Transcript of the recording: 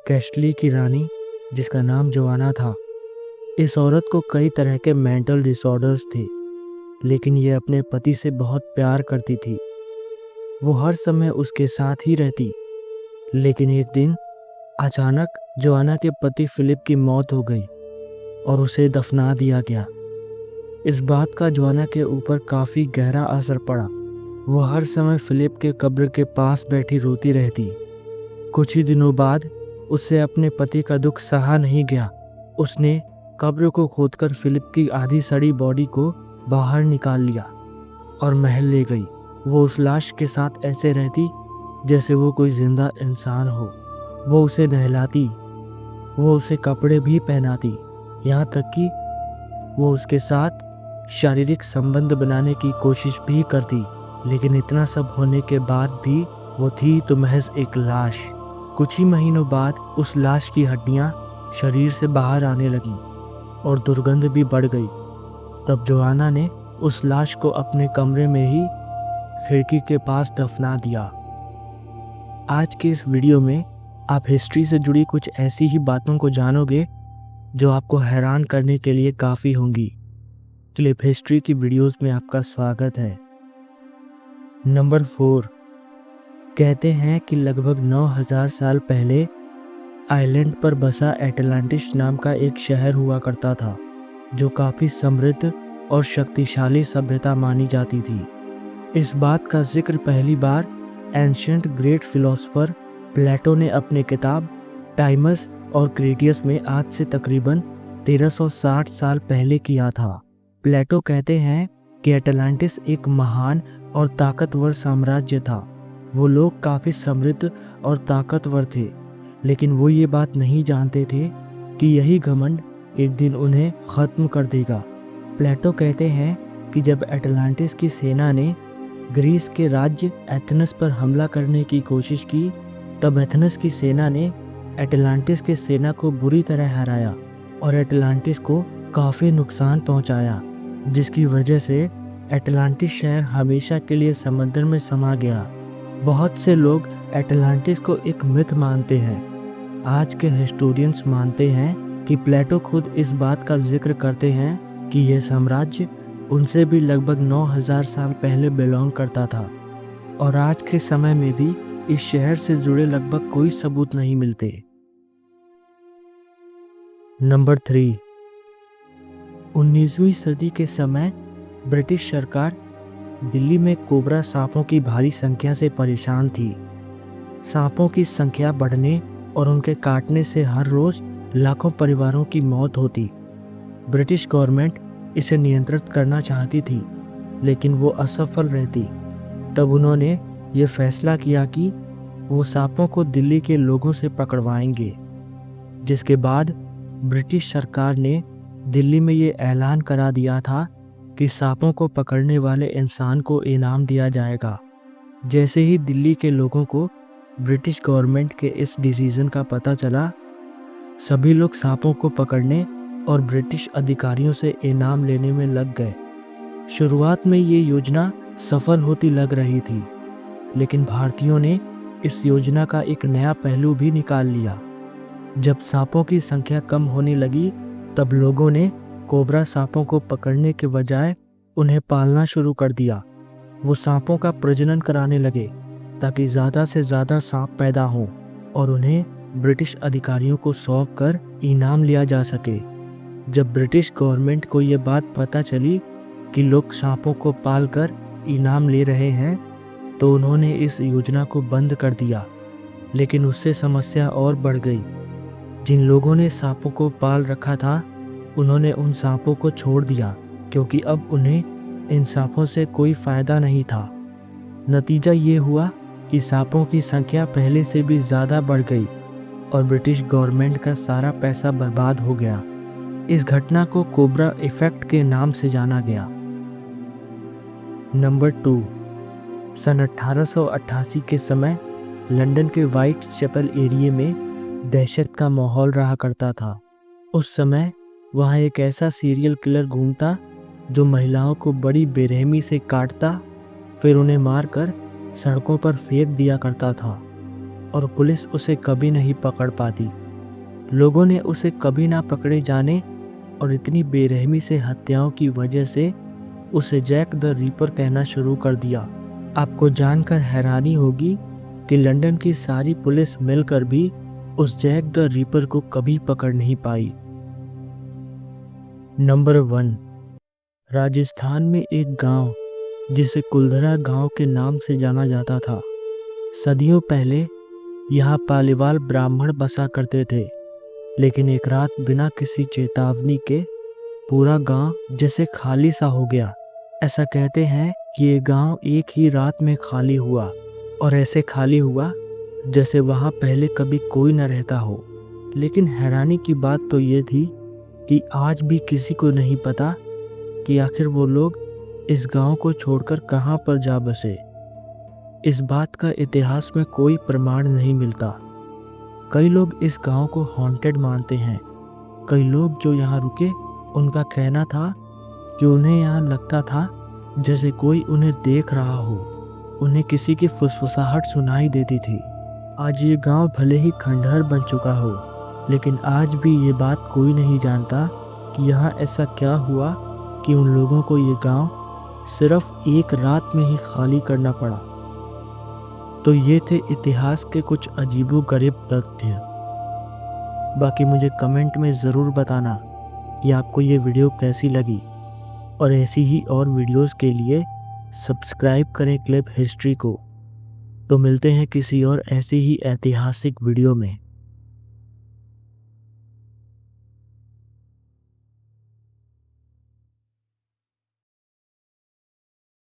कैस्टली की रानी, जिसका नाम जोआना था। इस औरत को कई तरह के मेंटल डिसऑर्डर्स थे, लेकिन ये अपने पति से बहुत प्यार करती थी। वो हर समय उसके साथ ही रहती। लेकिन एक दिन अचानक जोआना के पति फिलिप की मौत हो गई और उसे दफना दिया गया। इस बात का जोआना के ऊपर काफ़ी गहरा असर पड़ा। वो हर समय फिलिप के कब्र के पास बैठी रोती रहती। कुछ ही दिनों बाद उससे अपने पति का दुख सहा नहीं गया। उसने कब्र को खोदकर फिलिप की आधी सड़ी बॉडी को बाहर निकाल लिया और महल ले गई। वो उस लाश के साथ ऐसे रहती जैसे वो कोई जिंदा इंसान हो। वो उसे नहलाती, वो उसे कपड़े भी पहनाती, यहाँ तक कि वो उसके साथ शारीरिक संबंध बनाने की कोशिश भी करती। लेकिन इतना सब होने के बाद भी वो थी तो महज एक लाश। कुछ ही महीनों बाद उस लाश की हड्डियां शरीर से बाहर आने लगी और दुर्गंध भी बढ़ गई। तब जोआना ने उस लाश को अपने कमरे में ही खिड़की के पास दफना दिया। आज के इस वीडियो में आप हिस्ट्री से जुड़ी कुछ ऐसी ही बातों को जानोगे जो आपको हैरान करने के लिए काफ़ी होंगी। क्लिप हिस्ट्री की वीडियोस में आपका स्वागत है। नंबर 4। कहते हैं कि लगभग 9000 साल पहले आइलैंड पर बसा एटलांटिस नाम का एक शहर हुआ करता था, जो काफ़ी समृद्ध और शक्तिशाली सभ्यता मानी जाती थी। इस बात का जिक्र पहली बार एंशिएंट ग्रेट फिलोसोफर प्लेटो ने अपने किताब टाइमस और क्रेटियस में आज से तकरीबन 1360 साल पहले किया था। प्लेटो कहते हैं कि एटलांटिस एक महान और ताकतवर साम्राज्य था। वो लोग काफ़ी समृद्ध और ताकतवर थे, लेकिन वो ये बात नहीं जानते थे कि यही घमंड एक दिन उन्हें ख़त्म कर देगा। प्लेटो कहते हैं कि जब एटलांटिस की सेना ने ग्रीस के राज्य एथेंस पर हमला करने की कोशिश की, तब एथेंस की सेना ने एटलांटिस की सेना को बुरी तरह हराया और एटलांटिस को काफ़ी नुकसान पहुंचाया, जिसकी वजह से एटलांटिस शहर हमेशा के लिए समंदर में समा गया। बहुत से लोग एटलांटिस को एक मिथ मानते हैं। आज के हिस्टोरियंस मानते हैं कि प्लेटो खुद इस बात का जिक्र करते हैं कि यह साम्राज्य उनसे भी लगभग 9000 साल पहले बिलोंग करता था, और आज के समय में भी इस शहर से जुड़े लगभग कोई सबूत नहीं मिलते। नंबर 3। 19वीं सदी के समय ब्रिटिश सरकार दिल्ली में कोबरा सांपों की भारी संख्या से परेशान थी। सांपों की संख्या बढ़ने और उनके काटने से हर रोज लाखों परिवारों की मौत होती। ब्रिटिश गवर्नमेंट इसे नियंत्रित करना चाहती थी, लेकिन वो असफल रहती। तब उन्होंने ये फैसला किया कि वो सांपों को दिल्ली के लोगों से पकड़वाएंगे, जिसके बाद ब्रिटिश सरकार ने दिल्ली में ये ऐलान करा दिया था कि सांपों को पकड़ने वाले इंसान को इनाम दिया जाएगा। जैसे ही दिल्ली के लोगों को ब्रिटिश गवर्नमेंट के इस डिसीजन का पता चला, सभी लोग सांपों को पकड़ने और ब्रिटिश अधिकारियों से इनाम लेने में लग गए। शुरुआत में ये योजना सफल होती लग रही थी, लेकिन भारतीयों ने इस योजना का एक नया पहलू भी निकाल लिया। जब सांपों की संख्या कम होने लगी, तब लोगों ने कोबरा सांपों को पकड़ने के बजाय उन्हें पालना शुरू कर दिया। वो सांपों का प्रजनन कराने लगे ताकि ज़्यादा से ज़्यादा सांप पैदा हों और उन्हें ब्रिटिश अधिकारियों को सौंप कर इनाम लिया जा सके। जब ब्रिटिश गवर्नमेंट को ये बात पता चली कि लोग सांपों को पालकर इनाम ले रहे हैं, तो उन्होंने इस योजना को बंद कर दिया। लेकिन उससे समस्या और बढ़ गई। जिन लोगों ने सांपों को पाल रखा था, उन्होंने उन सांपों को छोड़ दिया, क्योंकि अब उन्हें इन सांपों से कोई फ़ायदा नहीं था। नतीजा ये हुआ कि सांपों की संख्या पहले से भी ज़्यादा बढ़ गई और ब्रिटिश गवर्नमेंट का सारा पैसा बर्बाद हो गया। इस घटना को कोबरा इफेक्ट के नाम से जाना गया। नंबर 2। सन 1888 के समय लंदन के व्हाइट चैपल एरिया में दहशत का माहौल रहा करता था। उस समय वहाँ एक ऐसा सीरियल किलर घूमता जो महिलाओं को बड़ी बेरहमी से काटता, फिर उन्हें मारकर सड़कों पर फेंक दिया करता था। और पुलिस उसे कभी नहीं पकड़ पाती। लोगों ने उसे कभी ना पकड़े जाने और इतनी बेरहमी से हत्याओं की वजह से उसे जैक द रीपर कहना शुरू कर दिया। आपको जानकर हैरानी होगी कि लंदन की सारी पुलिस मिलकर भी उस जैक द रीपर को कभी पकड़ नहीं पाई। नंबर 1, राजस्थान में एक गांव जिसे कुलधरा गांव के नाम से जाना जाता था। सदियों पहले यहाँ पालीवाल ब्राह्मण बसा करते थे, लेकिन एक रात बिना किसी चेतावनी के पूरा गांव जैसे खाली सा हो गया। ऐसा कहते हैं कि ये गांव एक ही रात में खाली हुआ, और ऐसे खाली हुआ जैसे वहां पहले कभी कोई न रहता हो। लेकिन हैरानी की बात तो ये थी कि आज भी किसी को नहीं पता कि आखिर वो लोग इस गांव को छोड़कर कहां पर जा बसे। इस बात का इतिहास में कोई प्रमाण नहीं मिलता। कई लोग इस गांव को हॉन्टेड मानते हैं। कई लोग जो यहाँ रुके उनका कहना था कि उन्हें यहाँ लगता था जैसे कोई उन्हें देख रहा हो। उन्हें किसी की फुसफुसाहट सुनाई देती थी। आज ये गांव भले ही खंडहर बन चुका हो, लेकिन आज भी ये बात कोई नहीं जानता कि यहाँ ऐसा क्या हुआ कि उन लोगों को ये गांव सिर्फ एक रात में ही खाली करना पड़ा। तो ये थे इतिहास के कुछ अजीबोगरीब तथ्य। बाकी मुझे कमेंट में ज़रूर बताना कि आपको ये वीडियो कैसी लगी, और ऐसी ही और वीडियोस के लिए सब्सक्राइब करें क्लिप हिस्ट्री को। तो मिलते हैं किसी और ऐसी ही ऐतिहासिक वीडियो में।